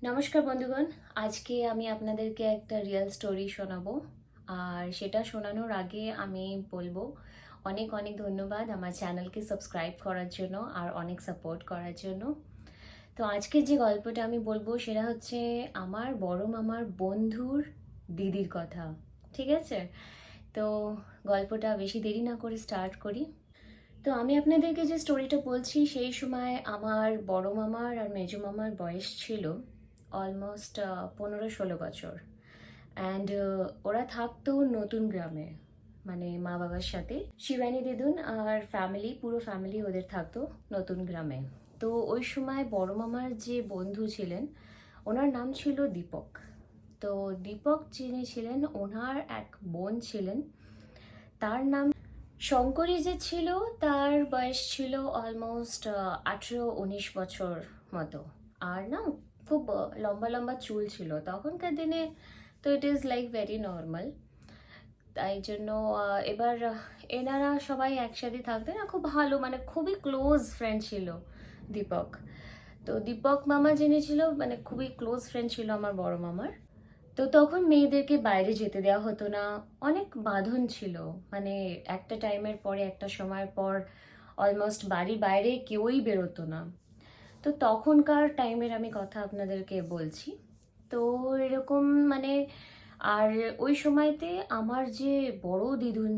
নমস্কার বন্ধুগণ, আজকে আমি আপনাদেরকে একটা রিয়েল স্টোরি শোনাবো। আর সেটা শোনানোর আগে আমি বলবো অনেক অনেক ধন্যবাদ আমার চ্যানেলকে সাবস্ক্রাইব করার জন্য আর অনেক সাপোর্ট করার জন্য। তো আজকের যে গল্পটা আমি বলবো সেটা হচ্ছে আমার বড় মামার বন্ধুর দিদির কথা। ঠিক আছে? তো গল্পটা বেশি দেরি না করে স্টার্ট করি। তো আমি আপনাদেরকে যে স্টোরিটা বলছি সেই সময় আমার বড় মামার আর মেজো মামার বয়স ছিল অলমোস্ট 15-16 বছর। অ্যান্ড ওরা থাকতো নতুন গ্রামে, মানে মা বাবার সাথে শিবানী দিদুন আর ফ্যামিলি, পুরো ফ্যামিলি ওদের থাকতো নতুন গ্রামে। তো ওই সময় বড় মামার যে বন্ধু ছিলেন ওনার নাম ছিল দীপক। তো দীপক যিনি ছিলেন ওনার এক বোন ছিলেন, তার নাম শঙ্করী যে ছিল, তার বয়স ছিল অলমোস্ট 18-19 বছর মতো। আর না, খুব লম্বা লম্বা চুল ছিল তখনকার দিনে। তো it is like very normal. তাই জন্য এনারা সবাই একসাথে থাকতেন না, খুব ভালো, মানে খুবই ক্লোজ ফ্রেন্ড ছিল দীপক। তো দীপক মামা যিনি ছিল মানে খুবই ক্লোজ ফ্রেন্ড ছিল আমার বড় মামার। তো তখন মেয়েদেরকে বাইরে যেতে দেওয়া হতো না, অনেক বাঁধন ছিল। মানে একটা টাইমের পরে, একটা সময়ের পর অলমোস্ট বাড়ির বাইরে কেউই বেরোতো না। তো তখনকার টাইমের আমি কথা আপনাদেরকে বলছি। তো এরকম মানে, আর ওই সময়তে আমার যে বড় দিদুন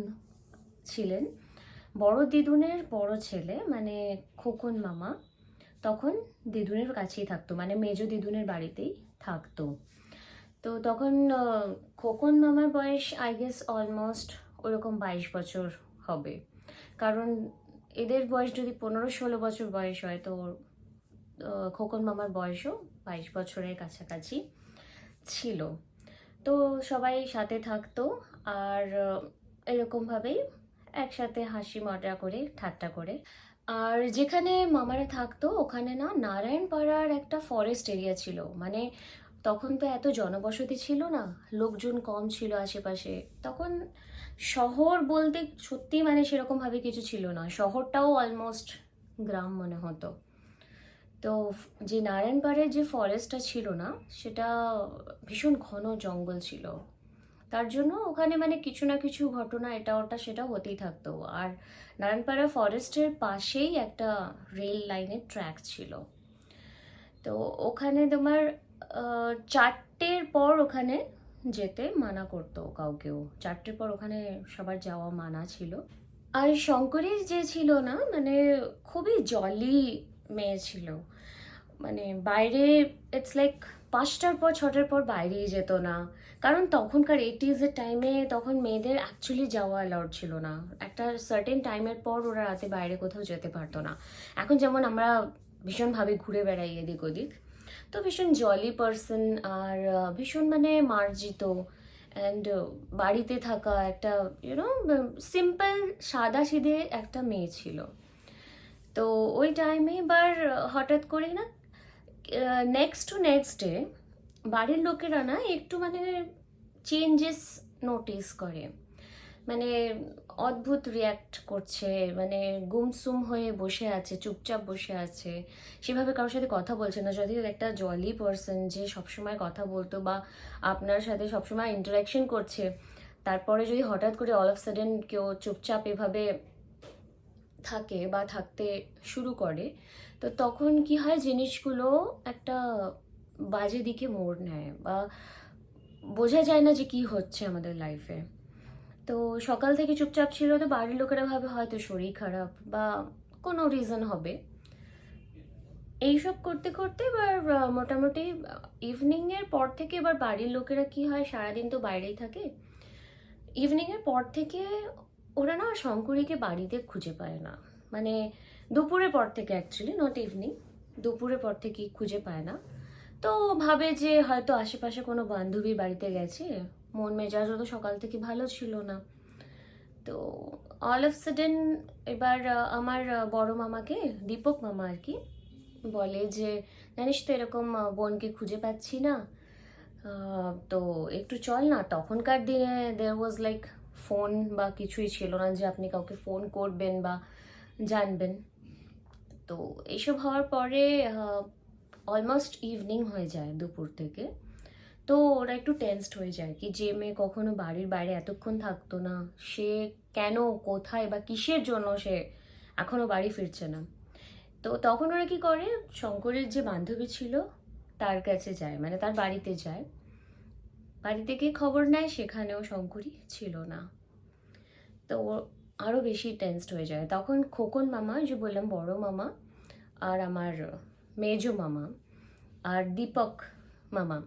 ছিলেন, বড় দিদুনের বড় ছেলে মানে খোকন মামা, তখন দিদুনের কাছেই থাকতো, মানে মেজো দিদুনের বাড়িতেই থাকতো। তো তখন খোকন মামার বয়স আই গেস অলমোস্ট ওরকম 22 বছর হবে। কারণ এদের বয়স যদি 15-16 বছর বয়স হয়, তো খোকন মামার বয়সও 22 বছরের কাছাকাছি ছিল। তো সবাই সাথে থাকতো। আর এরকমভাবেই একসাথে হাসি মজা করে, ঠাট্টা করে। আর যেখানে মামারা থাকতো ওখানে না নারায়ণপাড়ার একটা ফরেস্ট এরিয়া ছিল। মানে তখন তো এত জনবসতি ছিল না, লোকজন কম ছিল আশেপাশে তখন। শহর বলতে সত্যি মানে সেরকমভাবে কিছু ছিল না, শহরটাও অলমোস্ট গ্রাম মনে হতো। তো যে নারায়ণপাড়ের যে ফরেস্টটা ছিল না, সেটা ভীষণ ঘন জঙ্গল ছিল। তার জন্য ওখানে মানে কিছু না কিছু ঘটনা এটা ওটা সেটা হতেই থাকতো। আর নারায়ণপাড়া ফরেস্টের পাশেই একটা রেল লাইনের ট্র্যাক ছিল। তো ওখানে তোমার 4টের পর ওখানে যেতে মানা করতো কাউকেও, 4টের পর ওখানে সবার যাওয়া মানা ছিল। আর শঙ্করীর যে ছিল না, মানে খুবই জলি মেয়ে ছিল। মানে বাইরে ইটস লাইক 5টার পর 6টার পর বাইরেই যেত না। কারণ তখনকার 80s-এর টাইমে তখন মেয়েদের অ্যাকচুয়ালি যাওয়া অ্যালাউড ছিল না। একটা সার্টেন টাইমের পর ওরা রাতে বাইরে কোথাও যেতে পারতো না। এখন যেমন আমরা ভীষণভাবে ঘুরে বেড়াই এদিক ওদিক, তো ভীষণ জলি পার্সন। আর ভীষণ মানে মার্জিত অ্যান্ড বাড়িতে থাকা একটা ইউনো সিম্পল সাদা সিধে একটা মেয়ে ছিল। তো ওই টাইমে এবার হঠাৎ করে না, নেক্সট টু নেক্সট ডে বাড়ির লোকেরা না একটু মানে চেঞ্জেস নোটিস করে। মানে অদ্ভুত রিয়্যাক্ট করছে, মানে গুমসুম হয়ে বসে আছে, চুপচাপ বসে আছে, সেভাবে কারোর সাথে কথা বলছে না। যদিও একটা জলি পার্সন যে সবসময় কথা বলতো বা আপনার সাথে সবসময় ইন্টারাকশন করছে, তারপরে যদি হঠাৎ করে অল অফ সাডেন কেউ চুপচাপ এভাবে থাকে বা থাকতে শুরু করে, তো তখন কি হয়, জিনিসগুলো একটা বাজে দিকে মোড় নেয় বা বোঝা যায় না যে কি হচ্ছে আমাদের লাইফে। তো সকাল থেকে চুপচাপ ছিল, তো বাড়ির লোকেরা ভাবে হয়তো শরীর খারাপ বা কোনো রিজন হবে। এইসব করতে করতে এবার মোটামুটি ইভিনিংয়ের পর থেকে এবার বাড়ির লোকেরা কি হয়, সারাদিন তো বাইরেই থাকে। ইভিনিংয়ের পর থেকে ওরা না শঙ্করীকে বাড়িতে খুঁজে পায় না। মানে দুপুরের পর থেকে, অ্যাকচুয়ালি নট ইভিনিং, দুপুরের পর থেকে খুঁজে পায় না। তো ভাবে যে হয়তো আশেপাশে কোনো বান্ধবীর বাড়িতে গেছে, মন মেজাজও তো সকাল থেকে ভালো ছিল না। তো অল অফ সাডেন এবার আমার বড় মামাকে, দীপক মামা আর কি, বলে যে জানিস তো এরকম বোনকে খুঁজে পাচ্ছি না, তো একটু চল না। তখনকার দিনে দেয়ার ওয়াজ লাইক ফোন বা কিছুই ছিল না যে আপনি কাউকে ফোন করবেন বা জানবেন। তো এইসব হওয়ার পরে অলমোস্ট ইভিনিং হয়ে যায় দুপুর থেকে। তো ওরা একটু টেনসড হয়ে যায় কি যে মেয়ে কখনো বাড়ির বাইরে এতক্ষণ থাকতো না, সে কেন, কোথায় বা কিসের জন্য সে এখনো বাড়ি ফিরছে না। তো তখন ওরা কি করে, শঙ্করের যে বান্ধবী ছিল তার কাছে যায়, মানে তার বাড়িতে যায়। বাড়িতে গিয়ে খবর নেয়, সেখানেও শঙ্করী ছিল না। তো ও আরও বেশি টেনসড হয়ে যায়। তখন খোকন মামা, যে বললাম বড় মামা, আর আমার মেজো মামা, আর দীপক মামা,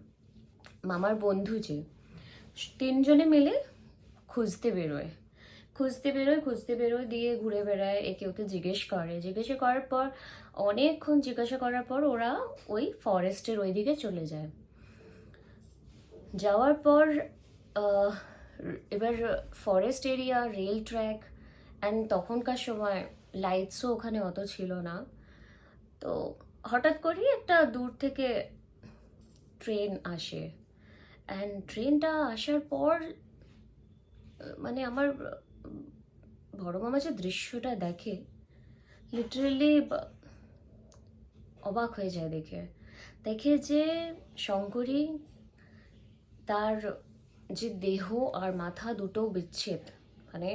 মামার বন্ধু যে, তিনজনে মিলে খুঁজতে বেরোয়। খুঁজতে বেরোয় দিয়ে ঘুরে বেড়ায়, একে ওকে জিজ্ঞাসা করার পর অনেকক্ষণ জিজ্ঞাসা করার পর ওরা ওই ফরেস্টের ওই দিকে চলে যায়। যাওয়ার পর আহ, এবার forest area, rail track, and তখনকার সময় লাইটসও ওখানে অত ছিল না। তো হঠাৎ করেই একটা দূর থেকে ট্রেন আসে, অ্যান্ড ট্রেনটা আসার পর মানে আমার বড় মামা যে দৃশ্যটা দেখে, লিটারেলি অবাক হয়ে যায় দেখে। দেখে যে শঙ্করী, তার যে দেহ আর মাথা দুটো বিচ্ছেদ, মানে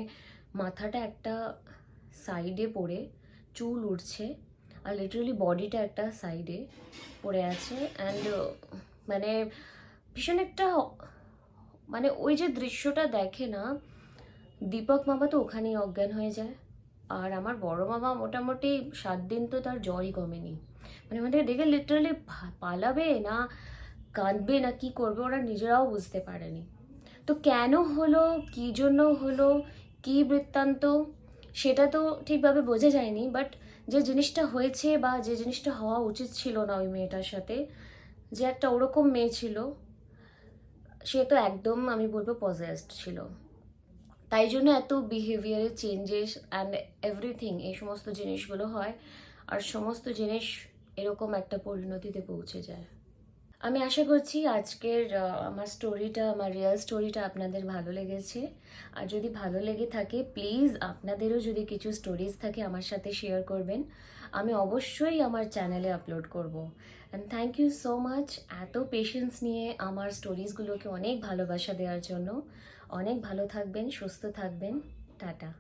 মাথাটা একটা সাইডে পড়ে, চুল উঠছে, আর লিটারালি বডিটা একটা সাইডে পড়ে আছে। অ্যান্ড মানে ভীষণ একটা, মানে ওই যে দৃশ্যটা দেখে না, দীপক মামা তো ওখানেই অজ্ঞান হয়ে যায়। আর আমার বড় মামা মোটামুটি 7 দিন তো তার জ্বরই কমেনি। মানে আমাদের দেখে লিটারালি পালাবে না কাঁদবে না কি করবে ওরা নিজেরাও বুঝতে পারেনি। তো কেন হলো, কী জন্য হলো, কী বৃত্তান্ত, সেটা তো ঠিকভাবে বোঝা যায়নি। বাট যে জিনিসটা হয়েছে বা যে জিনিসটা হওয়া উচিত ছিল না ওই মেয়েটার সাথে, যে একটা ওরকম মেয়ে ছিল, সে তো একদম আমি বলবো পজেসড ছিল। তাই জন্য এত বিহেভিয়ারের চেঞ্জেস অ্যান্ড এভরিথিং, এই সমস্ত জিনিসগুলো হয়, আর সমস্ত জিনিস এরকম একটা পরিণতিতে পৌঁছে যায়। আমি আশা করছি আজকের আমার স্টোরিটা, আমার রিয়েল স্টোরিটা আপনাদের ভালো লেগেছে। আর যদি ভালো লেগে থাকে, প্লিজ আপনাদেরও যদি কিছু স্টোরিজ থাকে আমার সাথে শেয়ার করবেন, আমি অবশ্যই আমার চ্যানেলে আপলোড করব। And thank you so much এত পেশেন্স নিয়ে আমার স্টোরিজগুলোকে অনেক ভালোবাসা দেওয়ার জন্য। অনেক ভালো থাকবেন, সুস্থ থাকবেন, টাটা।